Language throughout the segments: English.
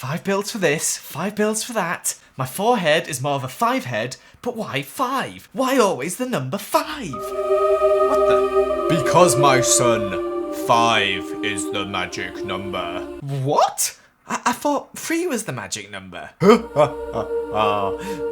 5 builds for this, 5 builds for that. My forehead is more of a 5 head, but why 5? Why always the number 5? What the? Because, my son, 5 is the magic number. What? I thought 3 was the magic number.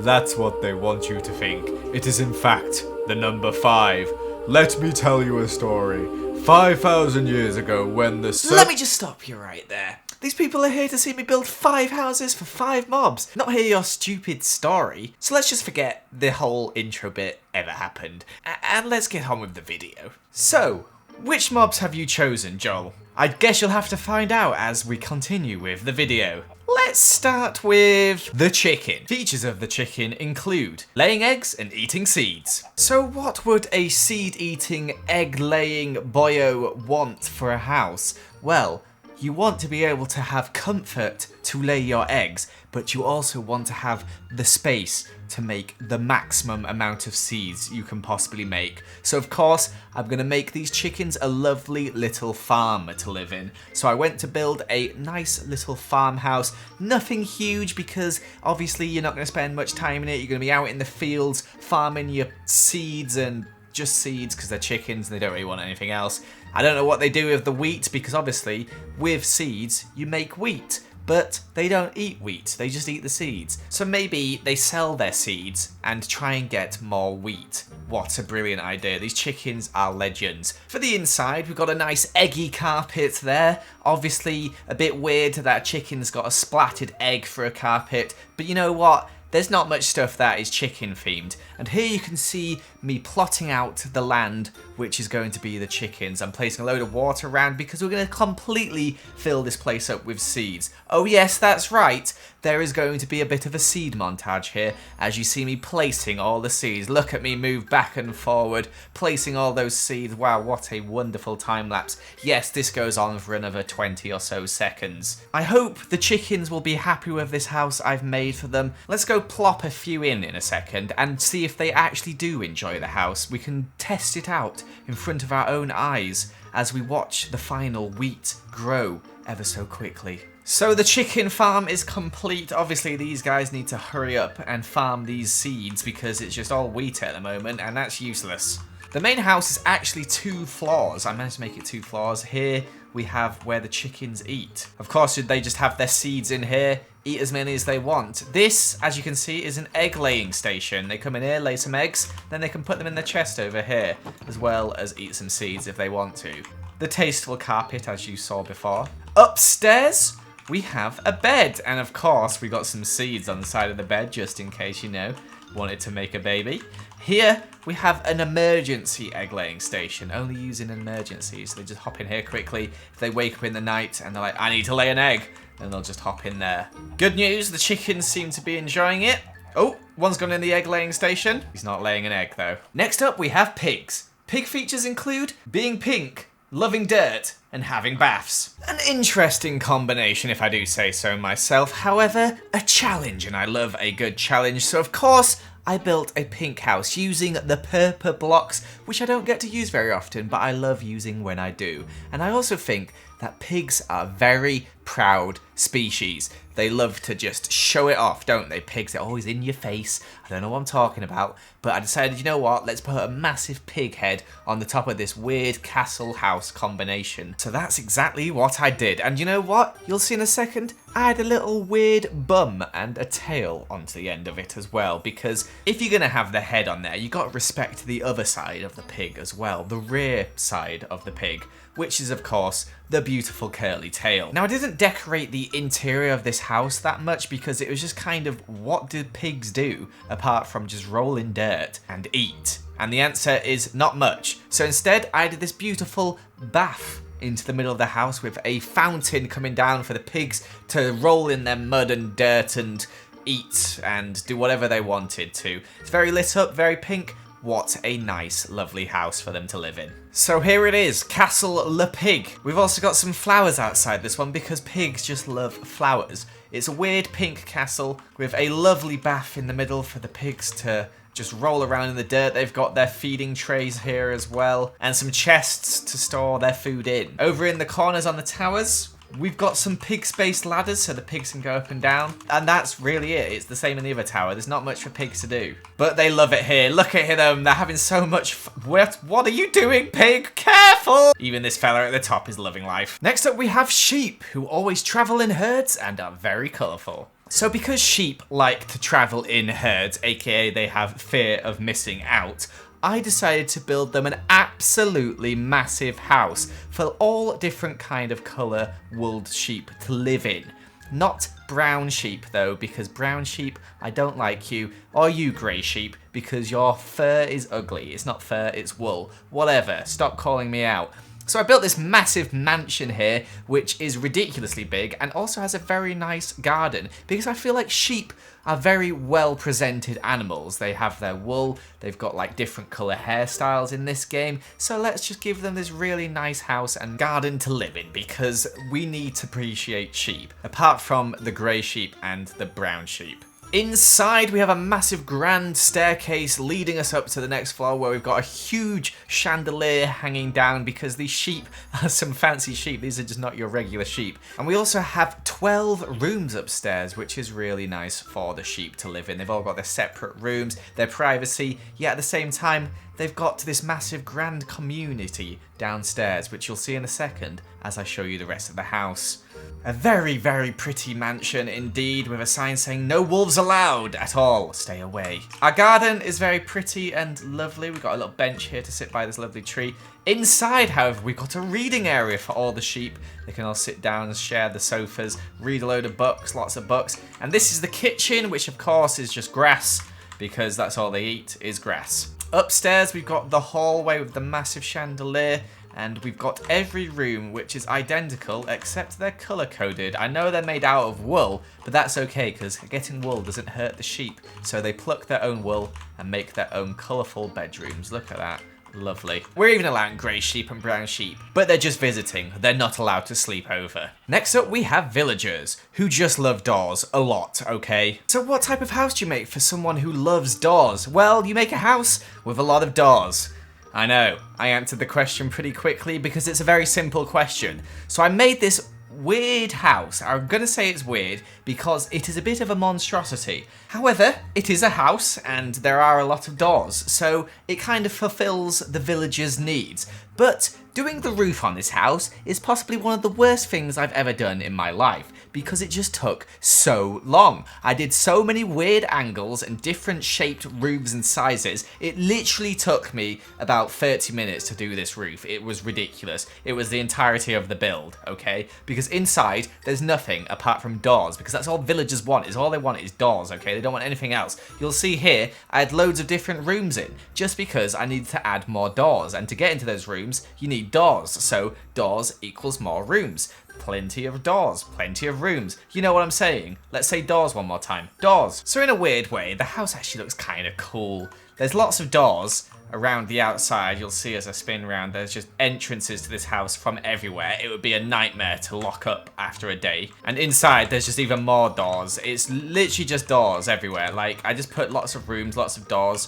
That's what they want you to think. It is in fact the number 5. Let me tell you a story. 5,000 years ago when the sun... Let me just stop you right there. These people are here to see me build 5 houses for 5 mobs, not hear your stupid story. So let's just forget the whole intro bit ever happened, and let's get on with the video. So, which mobs have you chosen, Joel? I guess you'll have to find out as we continue with the video. Let's start with the chicken. Features of the chicken include laying eggs and eating seeds. So what would a seed-eating, egg-laying boyo want for a house? Well, you want to be able to have comfort to lay your eggs, but you also want to have the space to make the maximum amount of seeds you can possibly make. So of course, I'm going to make these chickens a lovely little farm to live in. So I went to build a nice little farmhouse. Nothing huge because obviously you're not going to spend much time in it. You're going to be out in the fields farming your seeds and just seeds because they're chickens and they don't really want anything else. I don't know what they do with the wheat because obviously with seeds you make wheat. But they don't eat wheat, they just eat the seeds. So maybe they sell their seeds and try and get more wheat. What a brilliant idea, these chickens are legends. For the inside, we've got a nice eggy carpet there. Obviously a bit weird that a chicken's got a splattered egg for a carpet, but you know what? There's not much stuff that is chicken themed. And here you can see me plotting out the land which is going to be the chickens. I'm placing a load of water around because we're going to completely fill this place up with seeds. Oh yes, that's right. There is going to be a bit of a seed montage here as you see me placing all the seeds. Look at me move back and forward, placing all those seeds. Wow, what a wonderful time lapse. Yes, this goes on for another 20 or so seconds. I hope the chickens will be happy with this house I've made for them. Let's go plop a few in a second and see if they actually do enjoy the house. We can test it out in front of our own eyes as we watch the final wheat grow ever so quickly. So the chicken farm is complete. Obviously these guys need to hurry up and farm these seeds because it's just all wheat at the moment and that's useless. The main house is actually 2 floors. I managed to make it 2 floors. Here we have where the chickens eat. Of course, should they just have their seeds in here, eat as many as they want. This, as you can see, is an egg laying station. They come in here, lay some eggs, then they can put them in their chest over here, as well as eat some seeds if they want to. The tasteful carpet, as you saw before. Upstairs, we have a bed, and of course, we got some seeds on the side of the bed, just in case, you know, wanted to make a baby. Here, we have an emergency egg-laying station, only used in emergencies. So they just hop in here quickly. If they wake up in the night and they're like, I need to lay an egg, then they'll just hop in there. Good news, the chickens seem to be enjoying it. Oh, one's gone in the egg-laying station. He's not laying an egg, though. Next up, we have pigs. Pig features include being pink, loving dirt, and having baths. An interesting combination, if I do say so myself. However, a challenge, and I love a good challenge. So, of course, I built a pink house using the purple blocks, which I don't get to use very often, but I love using when I do. And I also think that pigs are very proud species. They love to just show it off, don't they? Pigs are always in your face. I don't know what I'm talking about, but I decided, you know what? Let's put a massive pig head on the top of this weird castle house combination. So that's exactly what I did. And you know what? You'll see in a second, I had a little weird bum and a tail onto the end of it as well, because if you're going to have the head on there, you got to respect the other side of the pig as well, the rear side of the pig, which is, of course, the beautiful curly tail. Now, I didn't decorate the interior of this house that much because it was just kind of, what do pigs do apart from just roll in dirt and eat? And the answer is not much. So instead, I did this beautiful bath into the middle of the house with a fountain coming down for the pigs to roll in their mud and dirt and eat and do whatever they wanted to. It's very lit up, very pink. What a nice, lovely house for them to live in. So here it is, Castle Le Pig. We've also got some flowers outside this one because pigs just love flowers. It's a weird pink castle with a lovely bath in the middle for the pigs to just roll around in the dirt. They've got their feeding trays here as well, and some chests to store their food in. Over in the corners on the towers, We've got some pig-spaced ladders so the pigs can go up and down. And that's really it. It's the same in the other tower. There's not much for pigs to do. But they love it here. Look at them. They're having so much fun. What are you doing, pig? Careful! Even this fella at the top is loving life. Next up, we have sheep, who always travel in herds and are very colourful. So because sheep like to travel in herds, aka they have fear of missing out, I decided to build them an absolutely massive house for all different kind of colour wooled sheep to live in. Not brown sheep though, because brown sheep, I don't like you, or you grey sheep, because your fur is ugly. It's not fur, it's wool. Whatever, stop calling me out. So I built this massive mansion here, which is ridiculously big and also has a very nice garden, because I feel like sheep are very well presented animals. They have their wool, they've got like different colour hairstyles in this game, so let's just give them this really nice house and garden to live in, because we need to appreciate sheep, apart from the grey sheep and the brown sheep. Inside, we have a massive grand staircase leading us up to the next floor, where we've got a huge chandelier hanging down, because these sheep are some fancy sheep. These are just not your regular sheep. And we also have 12 rooms upstairs, which is really nice for the sheep to live in. They've all got their separate rooms, their privacy, yet at the same time, they've got this massive grand community downstairs, which you'll see in a second as I show you the rest of the house. A very, very pretty mansion indeed, with a sign saying no wolves allowed at all, stay away. Our garden is very pretty and lovely. We've got a little bench here to sit by this lovely tree. Inside, however, we've got a reading area for all the sheep. They can all sit down and share the sofas, read a load of books, lots of books. And this is the kitchen, which of course is just grass, because that's all they eat is grass. Upstairs, we've got the hallway with the massive chandelier, and we've got every room which is identical except they're colour coded. I know they're made out of wool, but that's okay, because getting wool doesn't hurt the sheep. So they pluck their own wool and make their own colourful bedrooms. Look at that. Lovely. We're even allowing grey sheep and brown sheep, but they're just visiting. They're not allowed to sleep over. Next up, we have villagers, who just love doors a lot, okay? So what type of house do you make for someone who loves doors? Well, you make a house with a lot of doors. I know, I answered the question pretty quickly because it's a very simple question. So I made this weird house. I'm gonna say it's weird because it is a bit of a monstrosity. However, it is a house and there are a lot of doors, so it kind of fulfills the villagers' needs. But doing the roof on this house is possibly one of the worst things I've ever done in my life, because it just took so long. I did so many weird angles and different shaped roofs and sizes. It literally took me about 30 minutes to do this roof. It was ridiculous. It was the entirety of the build, okay? Because inside, there's nothing apart from doors, because that's all villagers want, is all they want is doors, okay? They don't want anything else. You'll see here, I had loads of different rooms in, just because I needed to add more doors, and to get into those rooms, you need doors, so doors equals more rooms. Plenty of doors, plenty of rooms. You know what I'm saying? Let's say doors one more time. Doors. So in a weird way, the house actually looks kind of cool. There's lots of doors around the outside. You'll see as I spin around, there's just entrances to this house from everywhere. It would be a nightmare to lock up after a day. And inside, there's just even more doors. It's literally just doors everywhere. Like, I just put lots of rooms, lots of doors.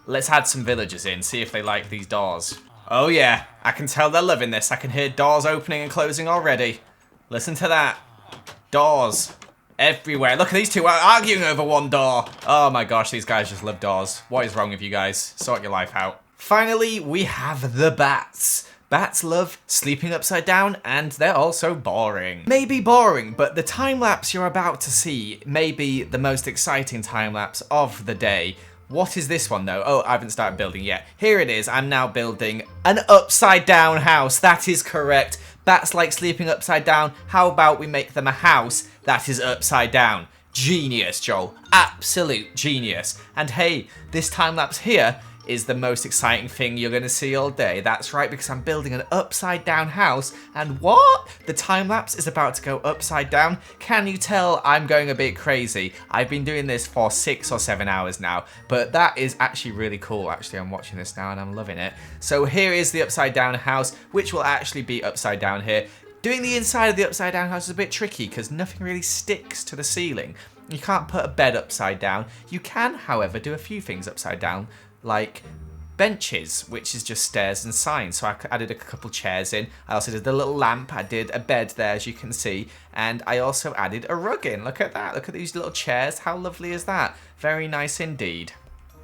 Let's add some villagers in, see if they like these doors. Oh yeah, I can tell they're loving this. I can hear doors opening and closing already. Listen to that. Doors. Everywhere. Look at these two arguing over one door. Oh my gosh, these guys just love doors. What is wrong with you guys? Sort your life out. Finally, we have the bats. Bats love sleeping upside down, and they're also boring. Maybe boring, but the time-lapse you're about to see may be the most exciting time-lapse of the day. What is this one though? Oh, I haven't started building yet. Here it is. I'm now building an upside down house. That is correct. Bats like sleeping upside down. How about we make them a house that is upside down? Genius, Joel. Absolute genius. And hey, this time-lapse here is the most exciting thing you're going to see all day. That's right, because I'm building an upside down house. And what? The time-lapse is about to go upside down? Can you tell I'm going a bit crazy? I've been doing this for 6 or 7 hours now, but that is actually really cool. Actually, I'm watching this now and I'm loving it. So here is the upside down house, which will actually be upside down here. Doing the inside of the upside down house is a bit tricky because nothing really sticks to the ceiling. You can't put a bed upside down. You can, however, do a few things upside down, like benches, which is just stairs and signs. So I added a couple chairs in. I also did the little lamp. I did a bed there, as you can see. And I also added a rug in. Look at that. Look at these little chairs. How lovely is that? Very nice indeed.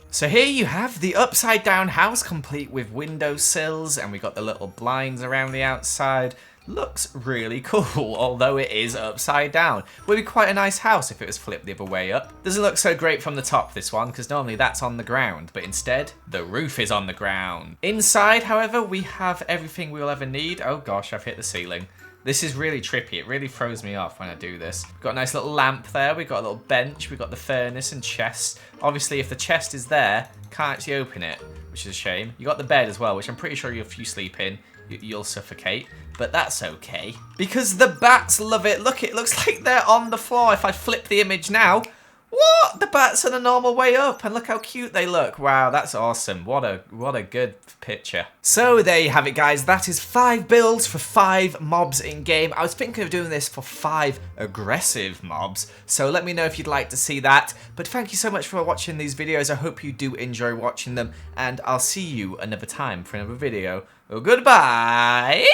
So here you have the upside down house, complete with windowsills, and we got the little blinds around the outside. Looks really cool, although it is upside down. Would be quite a nice house if it was flipped the other way up. Doesn't look so great from the top, this one, because normally that's on the ground, but instead, the roof is on the ground. Inside, however, we have everything we'll ever need. Oh gosh, I've hit the ceiling. This is really trippy. It really throws me off when I do this. We've got a nice little lamp there. We've got a little bench. We've got the furnace and chest. Obviously, if the chest is there, can't actually open it, which is a shame. You got the bed as well, which I'm pretty sure if you sleep in, you'll suffocate. But that's okay. Because the bats love it. Look, it looks like they're on the floor. If I flip the image now, what? The bats are the normal way up, and look how cute they look. Wow, that's awesome. What a good picture. So there you have it, guys. That is 5 builds for 5 mobs in game. I was thinking of doing this for 5 aggressive mobs, so let me know if you'd like to see that. But thank you so much for watching these videos. I hope you do enjoy watching them, and I'll see you another time for another video. Well, goodbye.